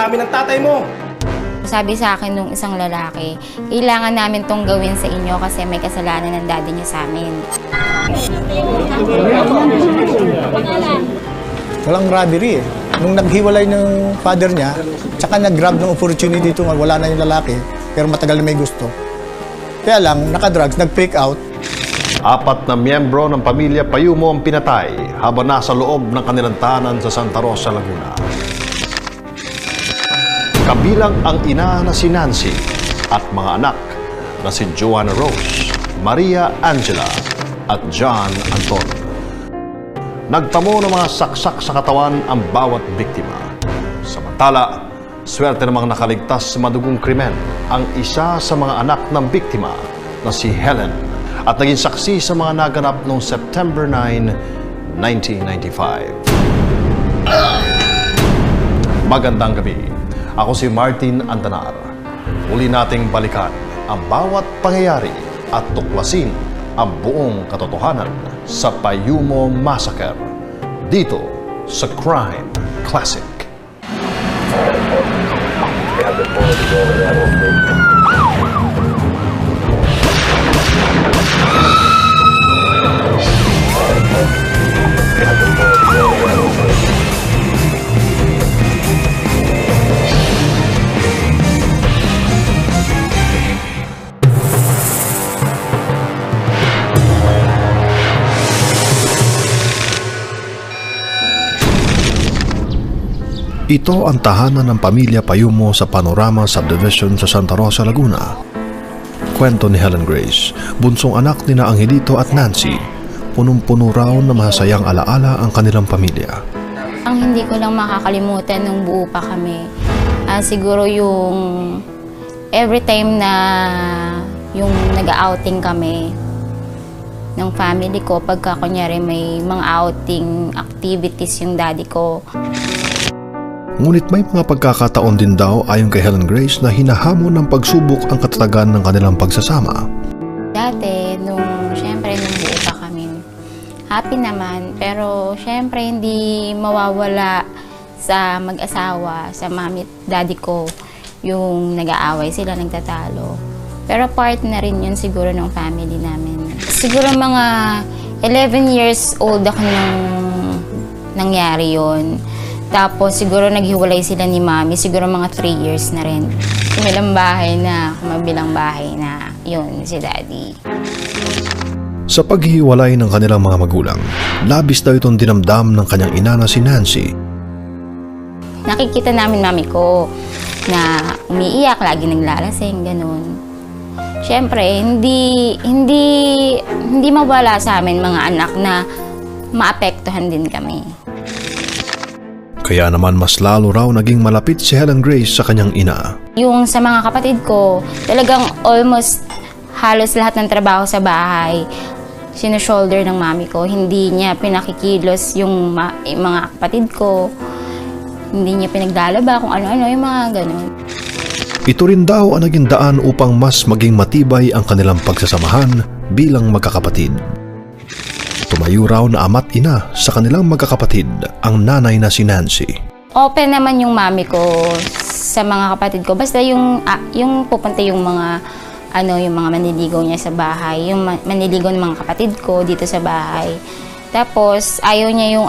namin ng tatay mo. Sabi sa akin nung isang lalaki, kailangan namin tong gawin sa inyo kasi may kasalanan ng daddy niyo sa amin. Walang robbery eh. Nung naghiwalay ng father niya, tsaka nag-grab ng opportunity ito, wala na yung lalaki, pero matagal na may gusto. Kaya lang, naka-drugs, nag-freak out. 4 na miyembro ng pamilya Payumo ang pinatay habang nasa loob ng kanilang tahanan sa Santa Rosa, Laguna. Kabilang ang ina na si Nancy at mga anak na si Joanna Rose, Maria Angela at John Anton. Nagtamo ng mga saksak sa katawan ang bawat biktima. Samantala, swerte namang nakaligtas sa madugong krimen ang isa sa mga anak ng biktima na si Helen at naging saksi sa mga naganap noong September 9, 1995. Magandang gabi. Ako si Martin Antanar. Uli nating balikan ang bawat pangyayari at tuklasin ang buong katotohanan sa Payumo Massacre dito sa Crime Classic. Ito ang tahanan ng pamilya Payumo sa Panorama Subdivision sa Santa Rosa, Laguna. Kwento ni Helen Grace, bunsong anak ni na Angelito at Nancy, punong-puno raw na masasayang alaala ang kanilang pamilya. Ang hindi ko lang makakalimutan nung buo pa kami, siguro yung every time na yung nag-outing kami ng family ko, pagka kunyari may mga outing activities yung daddy ko. Ngunit may mga pagkakataon din daw ayon kay Helen Grace na hinahamon ng pagsubok ang katatagan ng kanilang pagsasama. Dati, syempre nung buo pa kami, happy naman, pero syempre hindi mawawala sa mag-asawa, sa mami at daddy ko, yung nag-aaway sila, nagtatalo. Pero part na rin yun siguro ng family namin. Siguro mga 11 years old ako nung nangyari yun. Tapos siguro naghiwalay sila ni mami, siguro mga 3 years na rin. Kumilang bahay na, kumabilang bahay na, yun, si daddy. Sa paghihiwalay ng kanilang mga magulang, labis daw itong dinamdam ng kanyang ina na si Nancy. Nakikita namin mami ko na umiiyak, lagi naglalasing, ganun. Siyempre, hindi mawala sa amin mga anak na maapektuhan din kami. Kaya naman mas lalo raw naging malapit si Helen Grace sa kanyang ina. Yung sa mga kapatid ko, talagang almost halos lahat ng trabaho sa bahay, sinushoulder ng mami ko. Hindi niya pinakikilos yung mga kapatid ko. Hindi niya pinaglalaba kung ano-ano, yung mga ganun. Ito rin daw ang naging daan upang mas maging matibay ang kanilang pagsasamahan bilang magkakapatid. Tumayo raw na ama't ina sa kanilang magkakapatid ang nanay na si Nancy. Open naman yung mami ko sa mga kapatid ko. Basta yung pupunta yung mga yung mga manliligaw niya sa bahay, yung manliligaw ng mga kapatid ko dito sa bahay. Tapos ayaw niya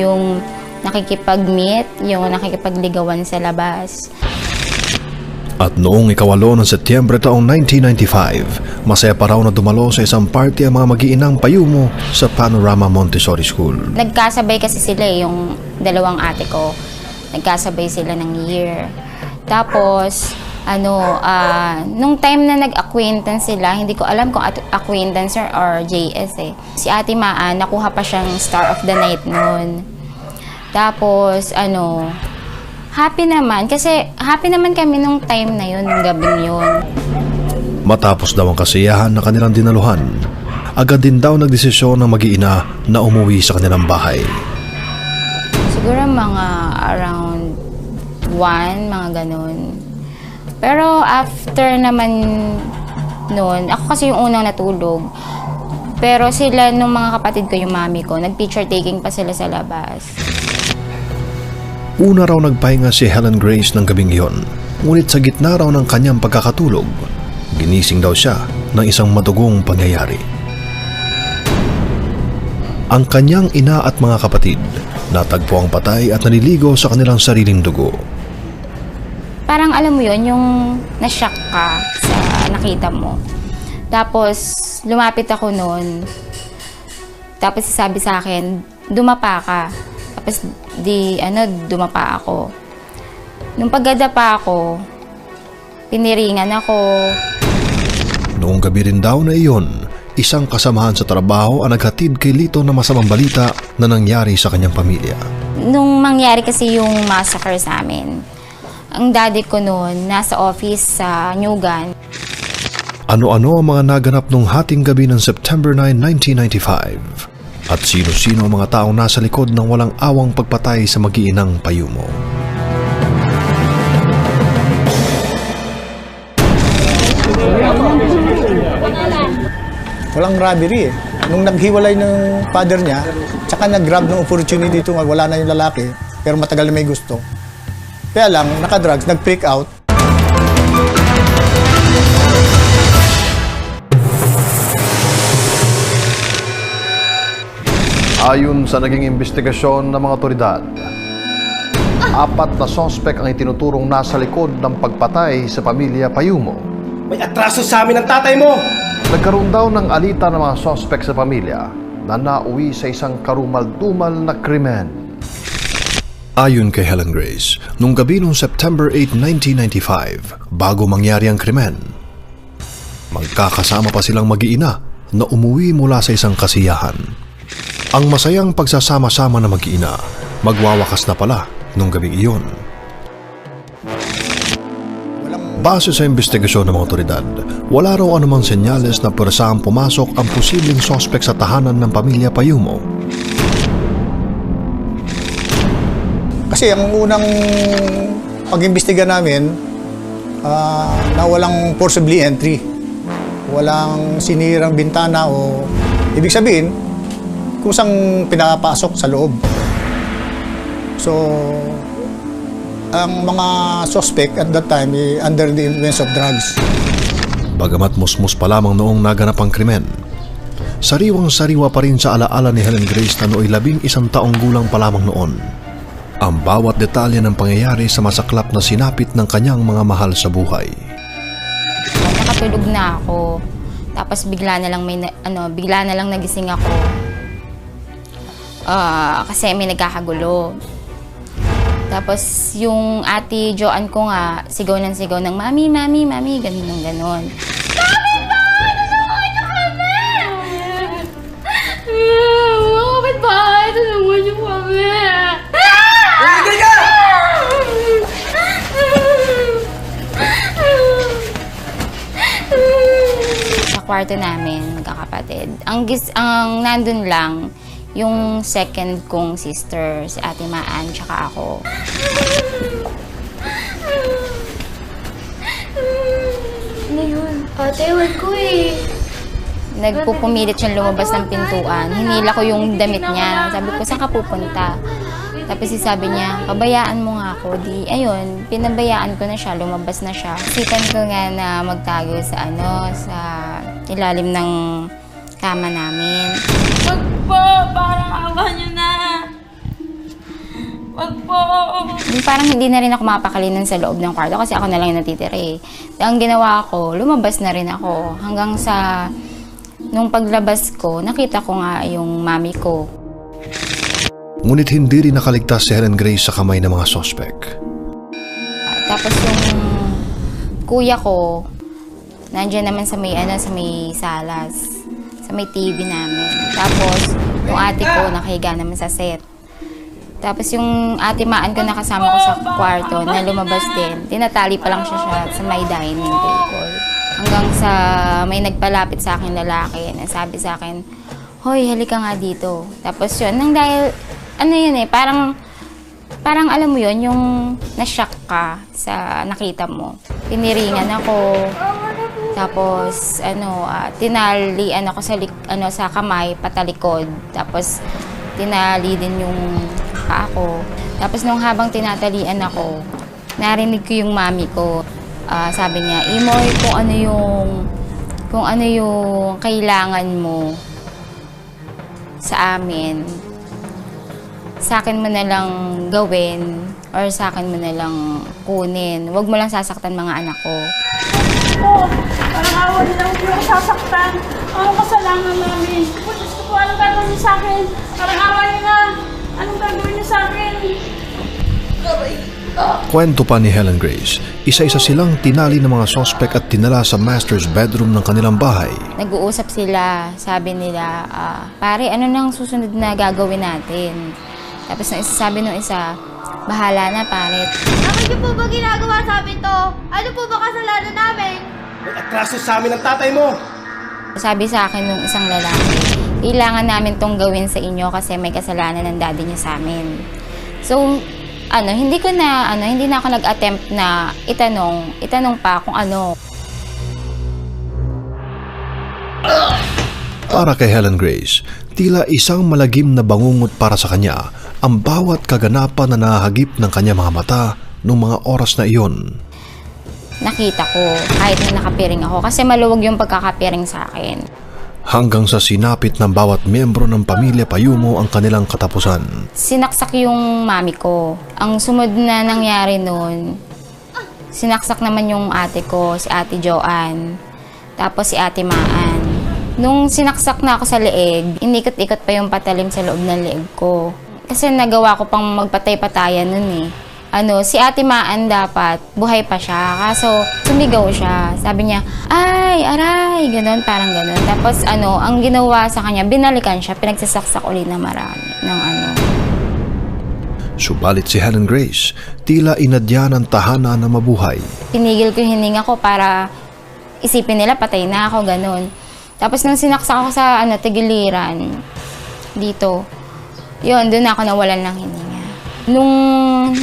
yung nakikipag-meet, yung nakikipagligawan sa labas. At noong 8 ng Setyembre taong 1995, masaya pa raw na dumalo sa isang party ang mga mag-iinang Payumo sa Panorama Montessori School. Nagkasabay kasi sila yung dalawang ate ko. Nagkasabay sila ng year. Tapos, nung time na nag-acquaintance sila, hindi ko alam kung acquaintance or JS eh. Si Ate Maa, nakuha pa siyang Star of the Night noon. Tapos, happy naman. Kasi happy naman kami nung time na yun, nung gabing yun. Matapos daw ang kasiyahan na kanilang dinaluhan, agad din daw nagdesisyon ng mag-iina na umuwi sa kanilang bahay. Siguro mga around 1, mga ganun. Pero after naman noon, ako kasi yung unang natulog. Pero sila, nung mga kapatid ko, yung mami ko, nag-picture taking pa sila sa labas. Una raw nagpahinga si Helen Grace ng gabing iyon, ngunit sa gitna raw ng kanyang pagkakatulog, ginising daw siya ng isang madugong pangyayari. Ang kanyang ina at mga kapatid natagpo ang patay at naliligo sa kanilang sariling dugo. Parang alam mo yon, yung na-shock ka sa nakita mo. Tapos lumapit ako noon. Tapos sabi sa akin, dumapa ka. Tapos dumapa ako. Nung pagdadapa ako, piniringan ako. Noong gabi rin daw na iyon, isang kasamahan sa trabaho ang naghatid kay Lito na masamang balita na nangyari sa kanyang pamilya. Nung mangyari kasi yung massacre sa amin, ang daddy ko noon nasa office sa Newgan. Ano-ano ang mga naganap nung hating gabi ng September 9, 1995? At sino-sino ang mga taong nasa likod ng walang awang pagpatay sa mag-iinang Payumo? Walang robbery eh. Nung naghiwalay ng father niya, tsaka nag-grab ng opportunity ito, wala na yung lalaki, pero matagal na may gusto. Kaya lang, naka-drugs, nag-freak out. Ayon sa naging investigasyon ng mga otoridad, 4 na sospek ang itinuturong nasa likod ng pagpatay sa pamilya Payumo. May atraso sa amin ang tatay mo! Nagkaroon daw ng alitan ng mga sospek sa pamilya na nauwi sa isang karumal-dumal na krimen. Ayon kay Helen Grace, nung gabi noong September 8, 1995, bago mangyari ang krimen, magkakasama pa silang mag-iina na umuwi mula sa isang kasiyahan. Ang masayang pagsasama-sama na mag-iina, magwawakas na pala nung gabi iyon. Base sa investigasyon ng mga otoridad, wala raw anumang senyales na persahang pumasok ang posibleng sospek sa tahanan ng pamilya Payumo. Kasi ang unang pag-imbestiga namin, na walang forcibly entry. Walang sinirang bintana o ibig sabihin, kusang pinapasok sa loob. So, ang mga suspect at that time under the influence of drugs. Bagamat musmus pa lamang noong naganap ang krimen, sariwang-sariwa pa rin sa alaala ni Helen Grace na nooy 11 taong gulang pa lamang noon. Ang bawat detalye ng pangyayari sa masaklap na sinapit ng kanyang mga mahal sa buhay. Nakatulog na ako. Tapos bigla na lang nagising ako. Kasi may nagkakagulo. Tapos yung ate Joanne ko nga, sigaw ng mami, mami, mami, ganun ng ganon. Bakit ba? Tulungan niyo kami! Bakit ba? Tulungan niyo kami! Tumigil ka! Sa kwarto namin, magkakapatid. Ang nandun lang, yung second kong sister, si Ate Maan, tsaka ako. Ano yun? Ate, ewan ko eh. Nagpupumilit siyang lumabas ng pintuan. Hinila ko yung damit niya. Sabi ko, saan ka pupunta? Tapos sabi niya, pabayaan mo nga ako. Di, ayun, pinabayaan ko na siya, lumabas na siya. Sipan ko nga na magtago sa sa ilalim ng kama namin. Wag po! Parang awa niyo na! Wag po! Parang hindi na rin ako mapakalinan sa loob ng kwarto kasi ako na lang yung natitira eh. Ang ginawa ko, lumabas na rin ako. Hanggang sa, nung paglabas ko, nakita ko nga yung mami ko. Ngunit hindi rin nakaligtas si Helen Grace sa kamay ng mga sospek. Tapos yung kuya ko, nandiyan naman sa may salas. Sa may TV namin. Tapos, yung ate ko nakahiga naman sa set. Tapos yung ate Maan ko nakasama ko sa kwarto na lumabas din. Tinatali pa lang siya sa may dining table. Hanggang sa may nagpalapit sa akin lalaki na sabi sa akin, "Hoy, halika nga dito." Tapos yun, nang dahil, parang alam mo yun, yung na-shock ka sa nakita mo. Piniringan ako. Tapos, tinalian ako sa kamay, patalikod. Tapos, tinali din yung paa ko. Tapos nung habang tinatalian ako, narinig ko yung mami ko. Sabi niya, Imoy, kung ano yung kailangan mo sa amin, sa akin mo na lang gawin or sa akin mo na lang kunin. Huwag mo lang sasaktan mga anak ko. Po, parang awa nila, huwag niyo ako sasaktan. Anong kasalanan namin? Po, Diyos ko po, anong gagawin niyo sa akin? Parang awa niyo na. Anong gagawin niyo sa akin? Kwento pa ni Helen Grace, isa-isa silang tinali ng mga sospek at tinala sa master's bedroom ng kanilang bahay. Nag-uusap sila, sabi nila, pare, ano nang susunod na gagawin natin? Tapos sabi nung isa, bahala na pare. Bakit niyo po ba ginagawa sa amin to? Ano po ba kasalanan namin? May atraso sa amin ng tatay mo. Sabi sa akin nung isang lalaki, kailangan namin tong gawin sa inyo kasi may kasalanan ng daddy niyo sa amin. So, hindi na ako nag-attempt na itanong pa kung ano. Para kay Helen Grace, tila isang malagim na bangungot para sa kanya ang bawat kaganapan na nahagip ng kanya mga mata noong mga oras na iyon. Nakita ko kahit na nakapiring ako kasi maluwag yung pagkakapiring sa akin. Hanggang sa sinapit ng bawat miyembro ng pamilya Payumo ang kanilang katapusan. Sinaksak yung mami ko. Ang sumunod na nangyari noon, sinaksak naman yung ate ko, si Ate Joanne, tapos si Ate Maan. Nung sinaksak na ako sa leeg, inikot-ikot pa yung patalim sa loob ng leeg ko. Kasi nagawa ko pang magpatay-patayan nun eh. Si Ate Maan dapat, buhay pa siya. Kaso, sumigaw siya. Sabi niya, ay, aray, ganon, parang ganon. Tapos, ang ginawa sa kanya, binalikan siya, pinagsasaksak ulit na marami, Subalit si Helen Grace, tila inadya ng tahanan na mabuhay. Pinigil ko yung hininga ko para isipin nila, patay na ako, ganon. Tapos, nung sinaksak ako sa, tigiliran, dito, yun, doon ako nawalan ng hininga. Nung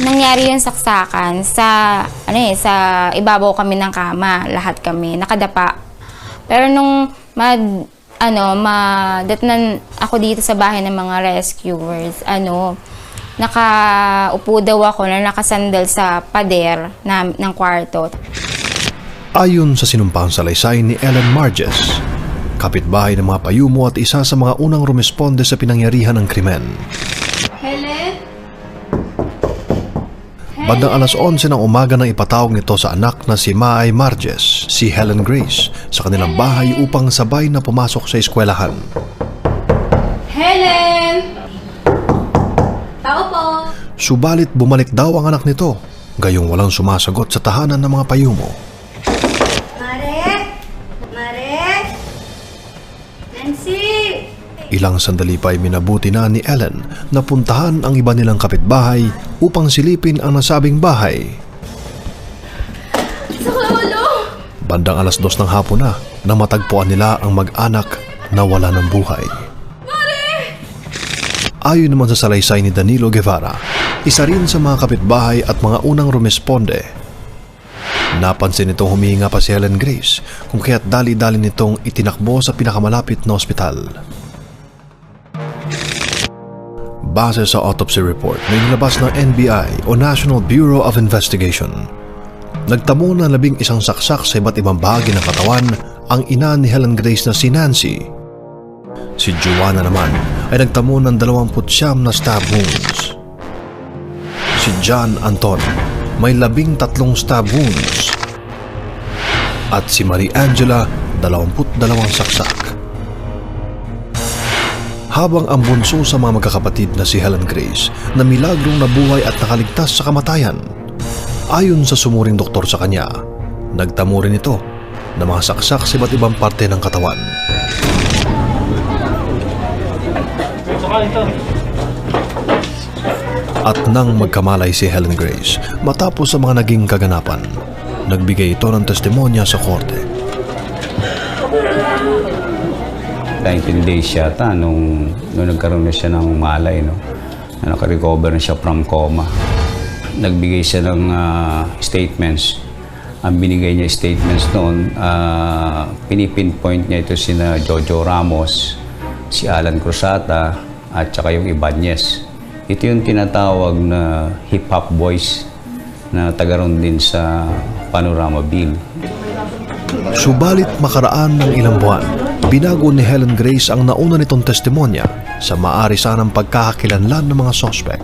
nangyari yung saksakan, sa ibabaw kami ng kama, lahat kami, nakadapa. Pero nung datnan ako dito sa bahay ng mga rescuers, nakaupo daw ako na nakasandal sa pader ng kwarto. Ayon sa sinumpang salaysay ni Ellen Marges, kapitbahay ng mga Payumo at isa sa mga unang rumesponde sa pinangyarihan ng krimen. Helen? Bandang alas 11 ng umaga nang ipatawag nito sa anak na si Maay Marges, si Helen Grace, sa kanilang bahay upang sabay na pumasok sa eskwelahan. Helen! Tao po! Subalit bumalik daw ang anak nito, gayong walang sumasagot sa tahanan ng mga Payumo. Mare! Mare! Nancy! Ilang sandali pa ay minabuti na ni Ellen na puntahan ang iba nilang kapitbahay upang silipin ang nasabing bahay. Sa ulo! Bandang alas 2 ng hapon na matagpuan nila ang mag-anak na wala ng buhay. Mare! Ayon naman sa salaysay ni Danilo Guevara, isa rin sa mga kapitbahay at mga unang rumesponde. Napansin nitong humihinga pa si Helen Grace kung kaya't dali-dali nitong itinakbo sa pinakamalapit na ospital. Base sa autopsy report na inilabas ng NBI o National Bureau of Investigation, nagtamo ng 11 saksak sa iba't ibang bahagi ng katawan ang ina ni Helen Grace na si Nancy. Si Joanna naman ay nagtamo ng 29 na stab wounds. Si John Anton may 13 stab wounds. At si Marie Angela 22 saksak. Habang ang bunso sa mga magkakapatid na si Helen Grace na milagrong nabuhay at nakaligtas sa kamatayan, ayon sa sumuring doktor sa kanya, nagtamo rin ito na mga saksak sa iba't ibang parte ng katawan. At nang magkamalay si Helen Grace matapos sa mga naging kaganapan, nagbigay ito ng testimonya sa korte. 19 days yata nung nagkaroon na siya ng malay, no? Na nakarecover na siya from coma. Nagbigay siya ng statements. Ang binigay niya statements noon, pinipinpoint niya ito sina Jojo Ramos, si Alan Cruzata, at saka yung Ibanez. Ito yung tinatawag na hip-hop boys na taga-roon din sa Panorama Bill. Subalit makaraan ng ilang buwan, binago ni Helen Grace ang nauna nitong testimonya sa maaari sanang pagkakakilanlan ng mga sospek.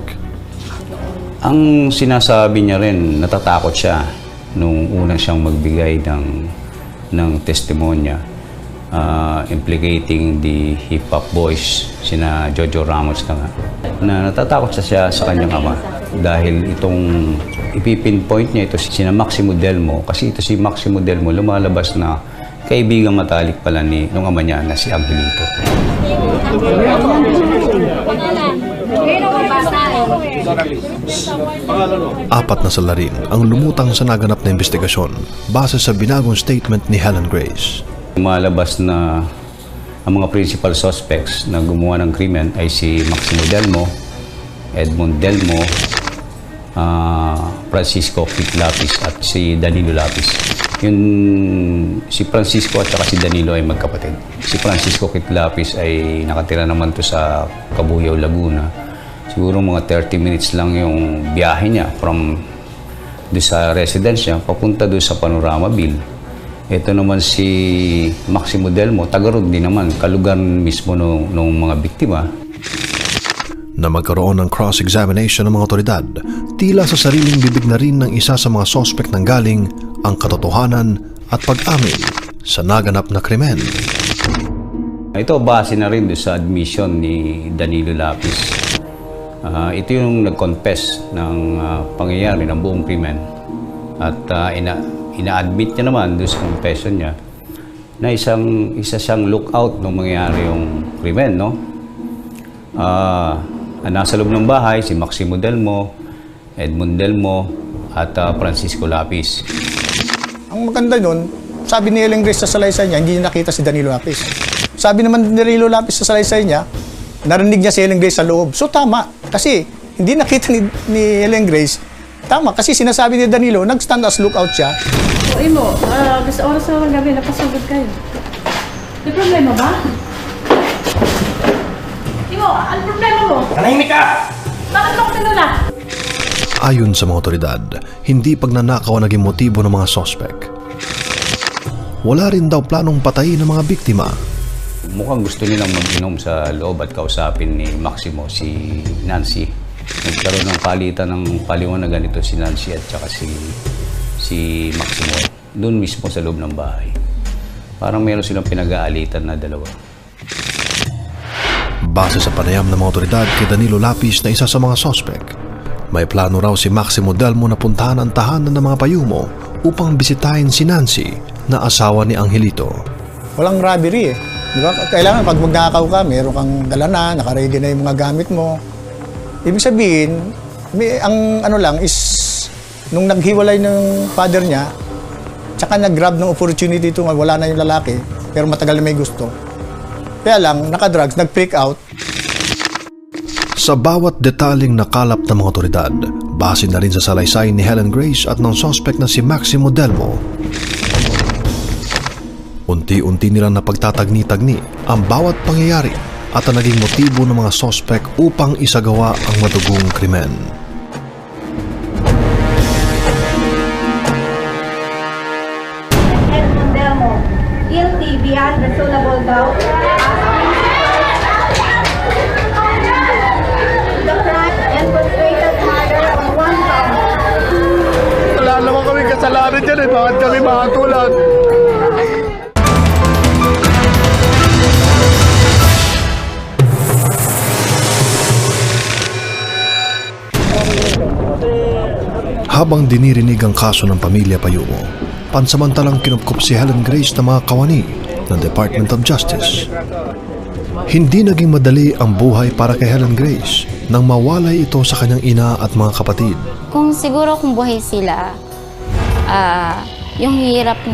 Ang sinasabi niya rin, natatakot siya nung unang siyang magbigay ng testimonya implicating the hip-hop boys, sina Jojo Ramos na nga, na natatakot siya sa kanyang ama dahil itong ipipinpoint niya ito sina Maximo Delmo, kasi ito si Maximo Delmo lumalabas na kaibigang matalik pala nung ama niya na si Angelito. Apat na salarin ang lumutang sa naganap na investigasyon base sa binagong statement ni Helen Grace. Lumalabas na ang mga principal suspects na gumawa ng krimen ay si Maximo Delmo, Edmond Delmo, Francisco Kit Lapis at si Danilo Lapis. Si Francisco at saka si Danilo ay magkapatid. Si Francisco Kit Lapis ay nakatira naman to sa Cabuyao, Laguna. Siguro mga 30 minutes lang yung biyahe niya from doon sa residence niya papunta doon sa Panorama Bill. Ito naman si Maximo Delmo, taga-roon din naman, kalugar mismo nung mga biktima. Na magkaroon ng cross-examination ng mga otoridad, tila sa sariling bibig na rin ng isa sa mga sospek ng galing ang katotohanan at pag-amin sa naganap na krimen. Ito base na rin doon sa admission ni Danilo Lapis. Ito yung nag-confess ng pangyayari ng buong krimen. At ina-admit niya naman doon sa confession niya na isa siyang lookout nung mangyayari yung krimen, no? Nasa loob ng bahay si Maximo Delmo, Edmond Delmo at Francisco Lapis. Ang maganda nun, sabi ni Helen Grace sa salaysay niya, hindi niya nakita si Danilo Lapis. Sabi naman ni Danilo Lapis sa salaysay niya, narinig niya si Helen Grace sa loob. So tama, kasi hindi nakita ni Helen Grace. Tama, kasi sinasabi ni Danilo, nag-stand as lookout siya. O Imo, gusto oras sa gabi, napasugod kayo. May problema ba? Imo, ano problema mo? Nanahimik ka! Bakit mo ko tinula? Ayon sa mga otoridad, hindi pagnanakaw ang naging motibo ng mga sospek. Wala rin daw planong patayin ng mga biktima. Mukhang gusto nilang mag-inom sa loob at kausapin ni Maximo si Nancy. Nagkaroon ng palitan ng paliwanagan ito si Nancy at saka si Maximo doon mismo sa loob ng bahay. Parang meron silang pinag-aalitan na dalawa. Base sa panayam ng mga otoridad kay Danilo Lapis na isa sa mga sospek, may plano raw si Maximo Delmo na puntahan ang tahanan ng mga payumo upang bisitahin si Nancy na asawa ni Angelito. Walang robbery eh. Di ba? Kailangan pag magnakaw ka, meron kang dala na, nakaready na yung mga gamit mo. Ibig sabihin, ang ano lang is, nung naghiwalay ng father niya, tsaka nag-grab ng opportunity ito, wala na yung lalaki, pero matagal na may gusto. Kaya lang, nakadrugs, nag-freak out. Sa bawat detaling nakalap ng mga otoridad, base na rin sa salaysay ni Helen Grace at ng sospek na si Maximo Delmo. Unti-unti nilang napagtatagni-tagni ang bawat pangyayari at ang naging motibo ng mga sospek upang isagawa ang madugong krimen. Edmond Delmo, guilty beyond reasonable doubt. The crime and perpetrated murder on one count. Wala naman kami kasalanan dyan eh. Bakit kami makatulad? Habang dinirinig ang kaso ng pamilya Payumo, pansamantalang kinupkup si Helen Grace ng mga kawani ng Department of Justice. Hindi naging madali ang buhay para kay Helen Grace nang mawalay ito sa kanyang ina at mga kapatid. Kung buhay sila, yung hirap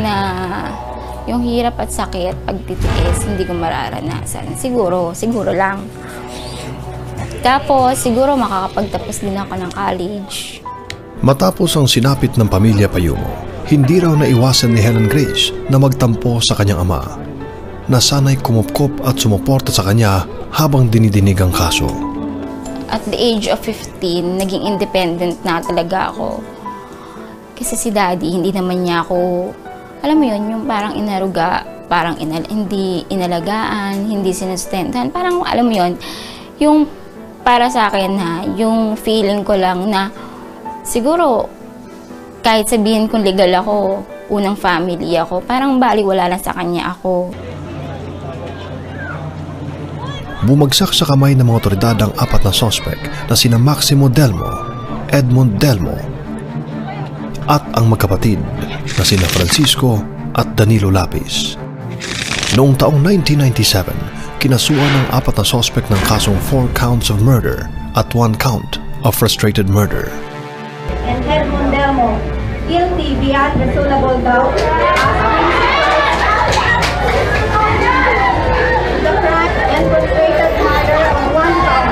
at sakit, pagtitiis, hindi ko mararanasan. Siguro lang. Tapos, siguro makakapagtapos din ako ng college. Matapos ang sinapit ng pamilya Payumo, hindi raw naiwasan ni Helen Grace na magtampo sa kanyang ama. na sana'y kumupkop at sumuporta sa kanya habang dinidinig ang kaso. At the age of 15, naging independent na talaga ako. Kasi si daddy, hindi naman niya ako, alam mo yun, yung parang inaruga, parang hindi inalagaan, hindi sinustentan. Parang alam mo yun, yung para sa akin yung feeling ko lang na siguro kahit sabihin kong legal ako, unang family ako, parang baliwala na sa kanya ako. Bumagsak sa kamay ng mga otoridad ang 4 na sospek na sina Maximo Delmo, Edmund Delmo, at ang magkapatid na sina Francisco at Danilo Lapis. Noong taong 1997, kinasuhan ng 4 na sospek ng kasong 4 counts of murder at 1 count of frustrated murder. And Edmund Delmo, guilty beyond reasonable doubt. The crime and frustrated murder of 1 count.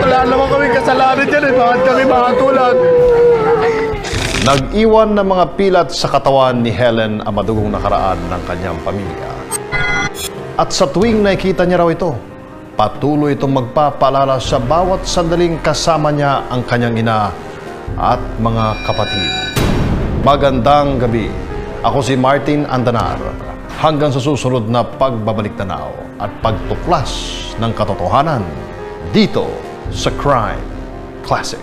Wala naman kami kasalanan dyan bakit kami mahatulan? Nag-iwan ng mga pilat sa katawan ni Helen ang madugong nakaraan ng kanyang pamilya. At sa tuwing nakikita niya raw ito, patuloy itong magpapaalala sa bawat sandaling kasama niya ang kanyang ina at mga kapatid. Magandang gabi. Ako si Martin Andanar. Hanggang sa susunod na pagbabalik-tanaw at pagtuklas ng katotohanan dito sa Crime Classic.